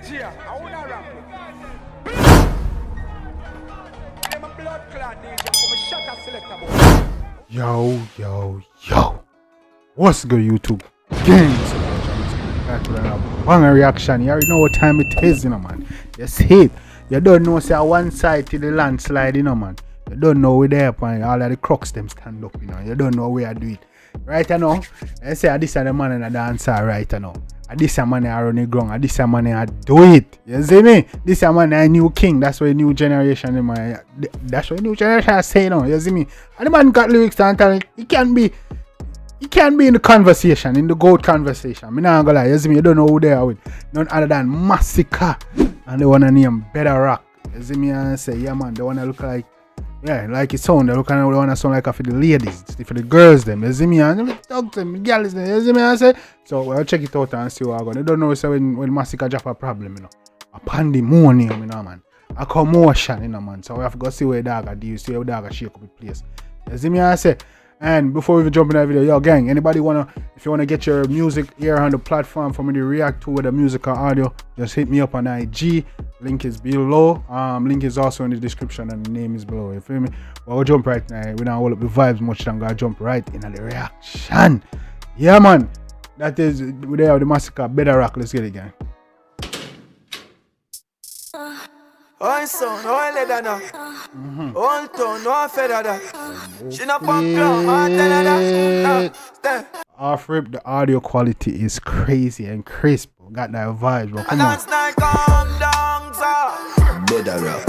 DJ, I wanna rap. I'm a blood clot DJ, I'm a shut selector. Yo. What's good, YouTube? Gangs. Back with another banger reaction. You already know what time it is, you know, man. You see it. You don't know, say, one side to the landslide, you know, man. You don't know where they're playing. All of the crooks them stand up, you know. You don't know where I do it. Right now, I say, this is the man in the dancer right now. This is the man I run the ground. This is the man I do it. You see me? This is the man I new king. That's why new generation, that's what new generation I say now. You see me? And the man got lyrics and tell he can't be in the conversation, in the goat conversation. I'm not gonna lie. You see me? You don't know who they are with. None other than Masicka. And they wanna name Better Rock. You see me? And say, yeah, man, they wanna look like, yeah, like it sound. They wanna sound like for the ladies, for the girls them. You see me? And they talk to them, the girls them. You see me? And say, so I'll check it out and see what I go. They don't know so when Masicka drop a problem, you know. A pandemonium, you know, man. A commotion, you know, man. So we have to go see where dog deal, see how dog shake up the place. You see me? And say. And before we even jump in that video, yo gang, anybody if you wanna get your music here on the platform for me to react to with the music or audio, just hit me up on IG. Link is below. Link is also in the description and the name is below. You feel me? Well, we'll jump right now. We don't hold up the vibes much longer. I'll jump right in the reaction. Yeah, man. That is we have the Masicka Better Rock. Let's get it, gang. Oh, son, oh, leather now. Old town, no feather that. She not pump ground, Off rip, the audio quality is crazy and crisp. Got that vibe, bro. Come on. Better rock.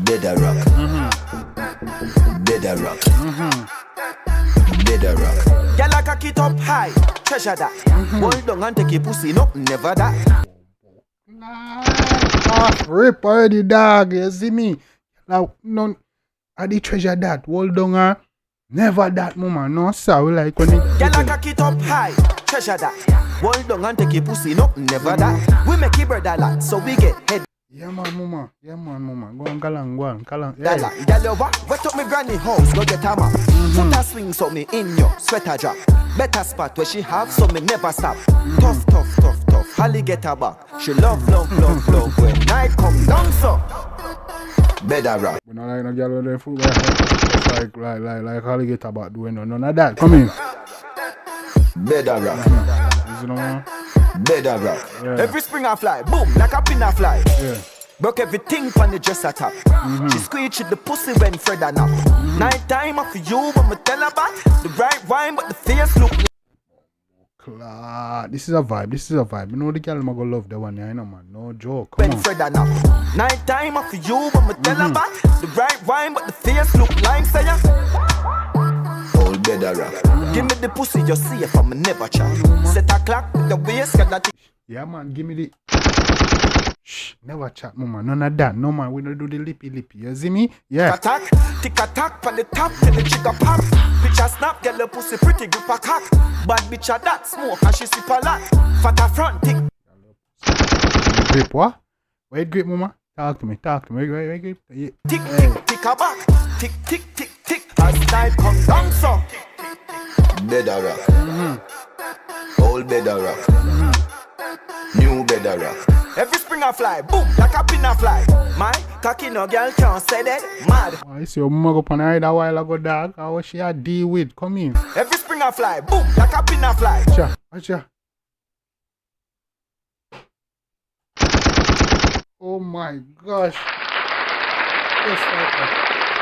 Better rock. Better rock. Better rock. Girl, I cock it up high. Treasure that. Hold on and take a pussy, no, never that. Off rip already, dog. You see me? Now, no, I did treasure that. Hold on, never that, mama. No, sir. We like when it. Girl, I cock it up high. Treasure that. Hold on and take a pussy, no, never that. We make it brother lot, so we get head. Yeah, man, mama. Go on, kalang. Dala, girl, wet up me granny house, go get hammer. Put a swing so me in your sweater drop. Better spot where she have, so me never stop. Tough. Holly get her back. She love when night come down so. Better rock. We not like no girl with them food like Holly get her back doing none of that. Come in. Better rock. You know, Better rock. Yeah. Every spring I fly, boom, like a pin I fly. Yeah. Broke everything on the dresser top. She squeeze the pussy when Fred and up. Night time after you, when me tell her back. The right wine, but the face look like. This is a vibe. You know the girl go love the one, yeah, you know, man. No joke. Come on. Fred and up. Night time after you, when me tell her back. The right wine, but the face look like say ya. Old better rock. Give me the pussy, you see if I'm never chat. Set a clock, the waist, got that. Yeah, man, give me the. Shh, never chat, mama. None of that. No, man, we don't do the lippy. You see me? Yeah. Attack, tick attack, on the top, till the trigger pop. Picture snap, get the pussy pretty, grip a cock. Bad bitch a that, smoke, and she sip a lot. Fat a front, tick. Grip what? Wait, grip, mama. Talk to me. Wait, grip. Yeah. Tick a back. Tick. As night come down, so. Better rock. Old better rock. New better rock. Every spring I fly, boom, like a pin I fly. My cocky no girl can't say that, mad. I see your mother up on her head a while ago, dog. How she a deal with? Come in. Every spring I fly, boom, like a pin I fly. Watcha. Oh my gosh.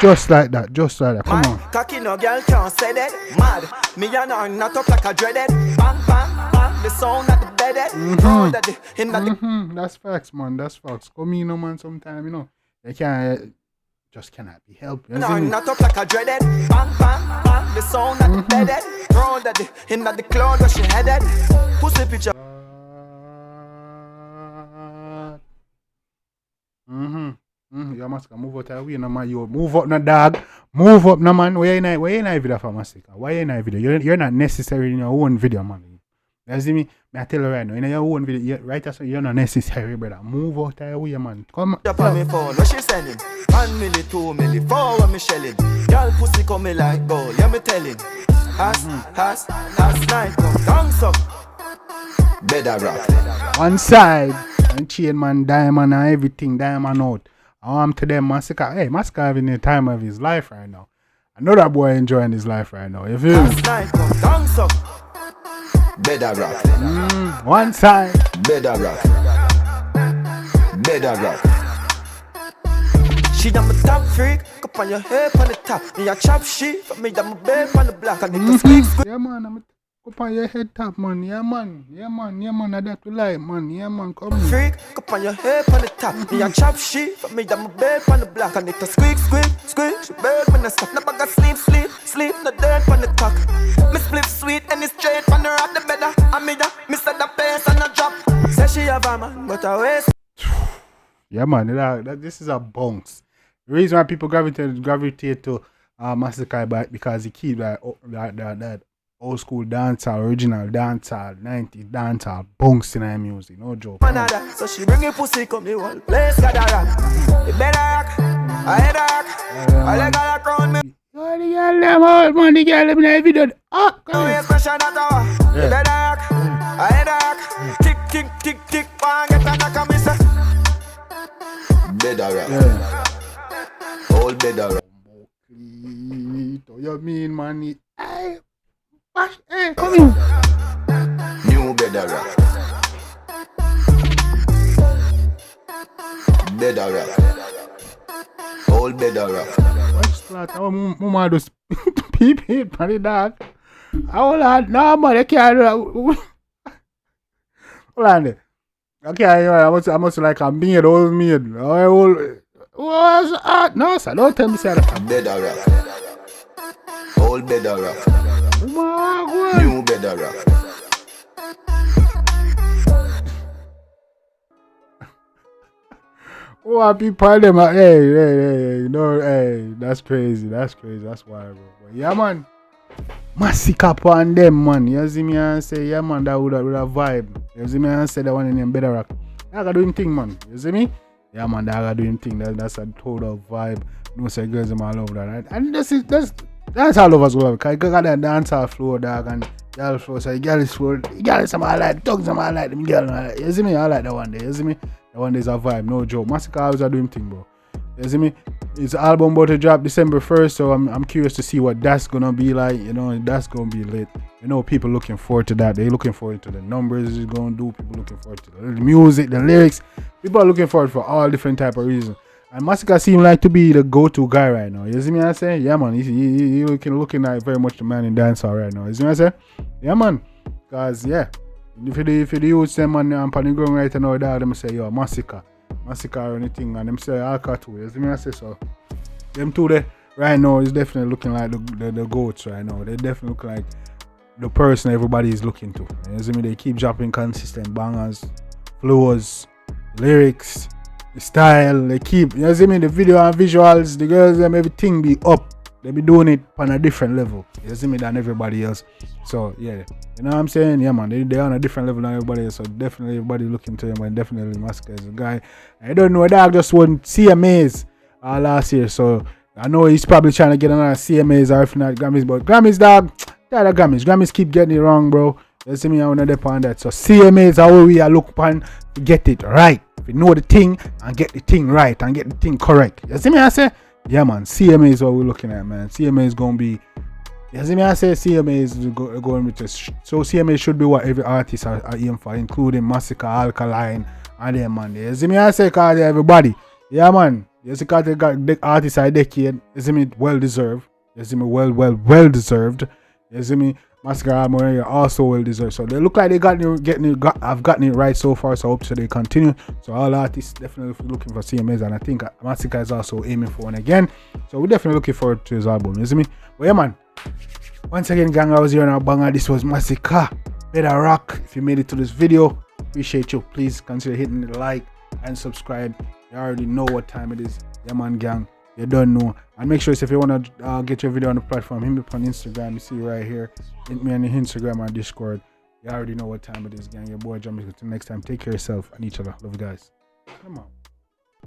Just like that. Come on. Cocky no girl can't say that, mad. Me and her not up like a dreaded. Bang. The sound at the bed. That's facts, man. Come in, no man. Sometime, you know, they just cannot be helped. You no, not up like a dreaded. Bang. The sound at the bed. Round at the cloud where she headed. Pussy picture. You must move out of the way, no man. You move up, no dog. Move up, no man. Why you not video for Masicka? Why you not video? You're not necessary in your own video, man. You see me? I tell you right now, in your own video, right as you're not necessary, brother. Move out of the way, man. Come on. Up on me phone, what she sending? 1 milli, 2 milli, 4 when me shelling. Y'all pussy come me like gold, yeah me telling. Has night come down some. Bedrock. One side, and chain man, diamond and everything, diamond out. I want to them Masicka. Hey, Masicka having the time of his life right now. I know that boy enjoying his life right now. You feel me? Bedrock. One side. Bedrock. Bedrock. She done my top freak, up on your head on the top. Me a chop shit, for me done my bed on the block. And it squeak. Yeah man, I'm up on your head top man. Yeah man, yeah man, yeah man. I that to like man. Yeah man, come freak, up on your head on the top. Me a chop shit, for me done my bed on the block. And it squeak, squeak, squeak. She bed when I stop. No bag of sleep, sleep, sleep. No dirt on the cock. Me split sweet and it's straight on the rock the better. I me da, me set the pace and a drop. Say she have a man, but I waste. Yeah man, this is a bounce. The reason why people gravitate to Masicka because he keep that old school dancehall, original dancehall, 90s dancehall, bunks in her music, no joke. So she bring a pussy, come the whole place got a rock. You better rock, I head rock, I leg a rock round me. Oh, the girl them out, man, the girl them in the video. Oh, come here. You better rock, I head rock, tick, tick, tick, tick, one get a knock on me, say. Better rock. Yeah. All better rock. What you mean, man? Hey, come in. New better rock. Better rock. All better rock. Watch that. Oh, mama just peep it, man, dog. Hold on. No, man, I can't do that. Hold on there. Okay, I must like a maid, old maid. What's that? No, sir, don't tell me that. Better rock. All better rock. New better rock. Oh, people them, hey, no, hey, that's crazy, that's wild, bro. But yeah, man, Masicka on them, man. You see me and say, yeah, man, that would have vibe. You see me and say that one in better rock. I gotta do him thing, man. You see me? Yeah, man, that gotta do him thing. That's a total vibe. No say girls them all over that, right? And that's all of us love. Cause you got that dancehall floor, dog, and girl floor. So girl is floor, girl is some I like, dogs some I like, them girl I like. You see me? I like that one day. You see me? That one day's a vibe, no joke. Masicka always a do him thing, bro. You see me? His album about to drop December 1st, so I'm curious to see what that's gonna be like. You know, that's gonna be lit. You know, people looking forward to that. They're looking forward to the numbers it's gonna do. People looking forward to the music, the lyrics. People are looking forward for all different type of reasons. And Masicka seems like to be the go-to guy right now. You see me? I say, yeah, man. He looking like very much the man in dancehall right now. You see me? I say, yeah, man. Cause yeah, if you use them on the ground right now, them say, yo, Masicka or anything, and them say Alka too. You see me? I say so. Them two there right now is definitely looking like the goats right now. They definitely look like the person everybody is looking to. You see me? They keep dropping consistent bangers, flows, lyrics, the style. They keep, you see me? The video and visuals, the girls, them everything be up. They be doing it on a different level. You see me? Than everybody else. So yeah, you know what I'm saying? Yeah, man, they on a different level than everybody else. So definitely everybody looking to him, and definitely Masicka is a guy. I don't know, dog just won CMAs last year, so I know he's probably trying to get another CMAs or if not Grammys, but Grammys, dog, tired of Grammys keep getting it wrong, bro. You see me? I want to depend on that. So CMAs are where we are look upon to get it right. If you know the thing and get the thing right and get the thing correct. You see me? I say, yeah, man, CMA is what we're looking at, man. CMA is gonna be. You see me? I say CMA is going with this. So CMA should be what every artist are aiming for, including Masicka, Alkaline, and them, man. You see me? I say, cause everybody. Yeah, man. You see, cause they got the artists a decade. You see me? Well deserved. You see me? Well deserved. You see me? Masicka also well deserved. So they look like they have gotten it right so far. So I hope so they continue. So all artists definitely looking for CMAs, and I think Masicka is also aiming for one again. So we're definitely looking forward to his album. You see me? But yeah, man. Once again, gang, I was here on our banger. This was Masicka. Better rock. If you made it to this video, appreciate you. Please consider hitting the like and subscribe. You already know what time it is. Yeah, man, gang. You don't know. And make sure if you want to get your video on the platform, hit me up on Instagram. You see right here. Hit me on the Instagram or Discord. You already know what time it is, gang. Your boy Jambisco. Until next time, take care of yourself and each other. Love you guys. Come on.